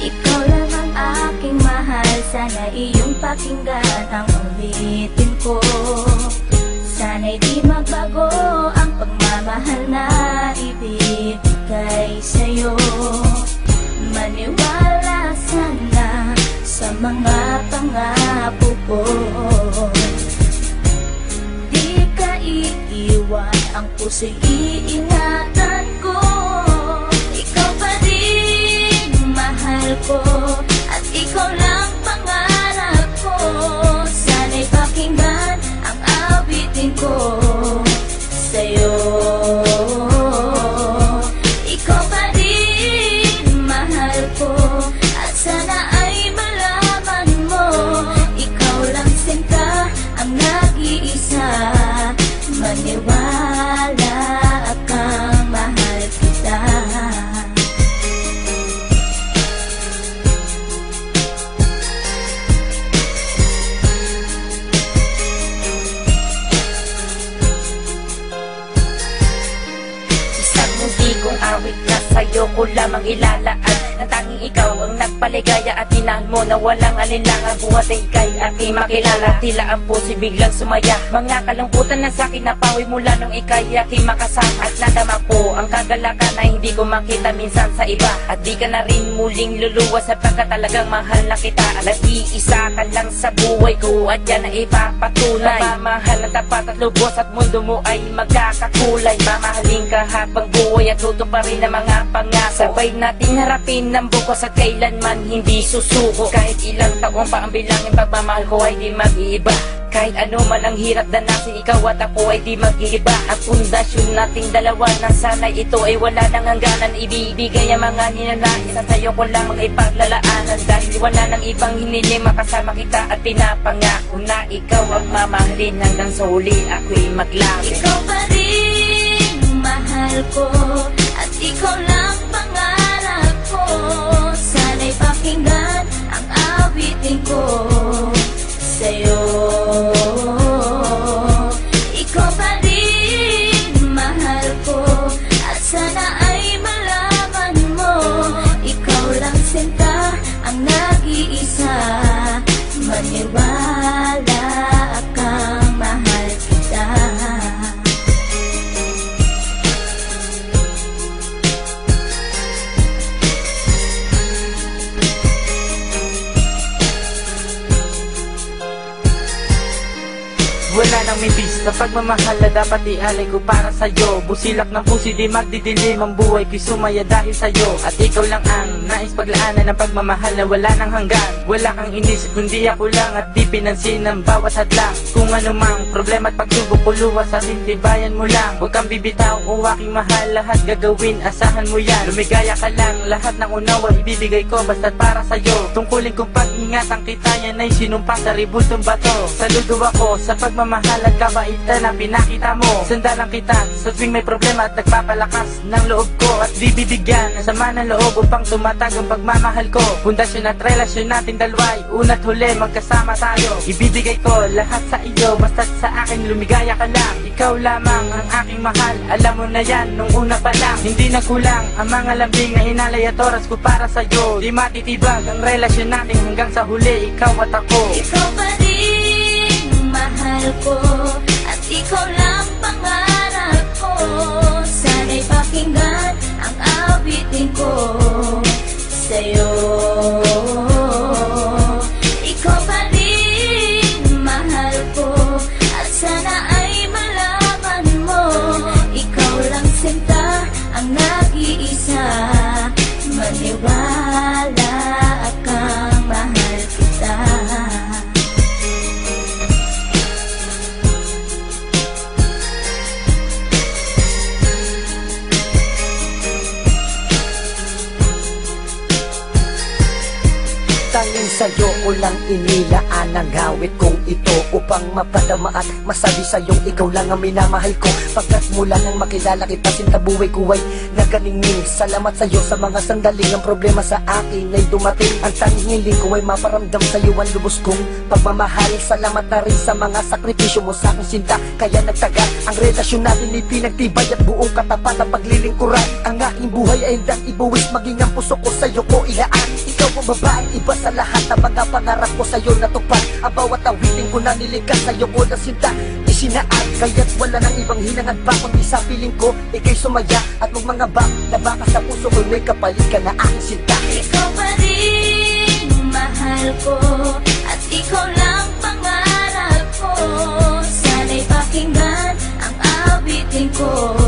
Ikaw lang ang aking mahal, sana iyong pakinggan ang ulitin ko. Sana'y di magbago ang pagmamahal na ibibigay sa'yo. Maniwala sana sa mga pangako ko. Di ka iiwan, ang puso'y iingatan ko. Ikaw pa rin mahal ko, at ikaw lang pangarap ko. Sana'y pakinggan ang awitin ko sa'yo. Ikaw pa rin mahal ko, at sana ay malaman mo, ikaw lang sinta ang nag-iisa. Maniwala kang mahal kita. Isang hindi kong awit na sa'yo ko lamang ilalaan, na tanging ikaw ang nagpaligaya at tinahal mo na walang alinlangan. Buhat ay ika'y aking makilala, tila ang puso'y biglang sumaya. Mga kalungkutan na sa'kin napawi mula nung ika'y aking makasama, at nadama ko ang kagalakan na hindi ko makita minsan sa iba. At di ka na rin muling luluwas sapagkat talagang mahal na kita. Nag-iisa ka lang sa buhay ko, at yan ay ipapatunay. Mamahal na tapat at lubos, at mundo mo ay magkakakulay. Mamahalin ka habang buhay at tutuparin ang mga pangako. Sabay natin harapin ng bukos at kailanman hindi susuko. Kahit ilang taong pa ang bilangin, pagmamahal ko ay di mag-iiba. Kahit ano man ang hirap danasin, ikaw at ako ay di mag-iiba. Ang pundasyon nating dalawa na sana'y ito ay wala nang hangganan. Ibibigay ang mga ninanais at sa'yo ko lamang ipaglalaanan. Dahil wala nang ibang hiniling, makasama kita at pinapangako na ikaw ang mamahalin hanggang sa huli ako'y maglapit. Ikaw pa rin mahal ko, at ikaw lang pangarap ko. Sana'y pakinggan ang awitin ko sa'yo. Ikaw pa rin mahal ko, at sana ay malaman mo, ikaw lang sinta ang nag-iisa. Maniwala kang mahal kita. Wala nang mibis na pagmamahal na dapat ialay ko para sa'yo. Busilak ng puso di magdidilim, ang buhay ko'y sumaya dahil sa'yo. At ikaw lang ang nais paglaanan ng pagmamahal na wala nang hanggan. Wala kang inisip kundi ako lang, at di pinansin ang bawat hadlang. Kung anumang problema at pagsubok ko luwas, at intibayan mo lang. Huwag kang bibitaw o aking mahal, lahat gagawin, asahan mo yan. Lumigaya ka lang, lahat ng unawa ibibigay ko basta't para sa'yo. Tungkulin kong pag-ingatan kita, yan ay sinumpa sa ribultong bato. Saludo ako sa pagmamahal at kabaitan na pinakita mo. Sandalang kita sa tuwing may problema at nagpapalakas ng loob ko. At di bibigyan ng sama ng loob upang tumatag ang pagmamahal ko. Pundasyon at relasyon nating dalawa'y una't huli magkasama tayo. Ibibigay ko lahat sa iyo, basta't sa akin lumigaya ka lang. Ikaw lamang ang aking mahal, alam mo na yan nung una pa lang. Hindi na kulang ang mga lambing na inalay at oras ko para sa'yo. Di matitibag ang relasyon natin hanggang sa huli, ikaw at ako. Ikaw pa rin mahal ko, at ikaw lang pangarap ko. Sana'y pakinggan ang awitin ko sa'yo. Ikaw pa rin mahal ko, at sana ay malaman mo, ikaw lang sinta ang nag-iisa. Maniwala kang mahal kita. Tanging sa'yo ko lang inilaan ang gawit kong ito, upang mapadama at masabi sa'yong ikaw lang ang minamahal ko. Pagkat mula nang makilala kita, sinta buhay ko ay naganingning. Salamat sa'yo sa mga sandaling ang problema sa akin ay dumating. Ang tanging hiling ko ay maparamdam sa'yo ang lubos kong pagmamahal. Salamat na rin sa mga sakripisyo mo sa aking sinta, kaya nagtagal ang relasyon natin ay pinagtibay at buong katapat ang paglilingkuran. Ang aking buhay ay hindang ibuwis, maging ang puso ko sa'yo ko ilaan. ikaw ang babaeng iba sa lahat ng mga pangarap ko sa'yo natupad. Ang bawat awitin ko na nilikas sa'yo ko na sinta isinaan, kaya't wala nang ibang hinangad pa kundi sa piling ko, ika'y sumaya at magmangabak na baka sa puso ko may kapalit ka na aking sinta. Ikaw pa rin mahal ko at ikaw lang pangarap ko. Sana'y pakinggan ang awitin ko.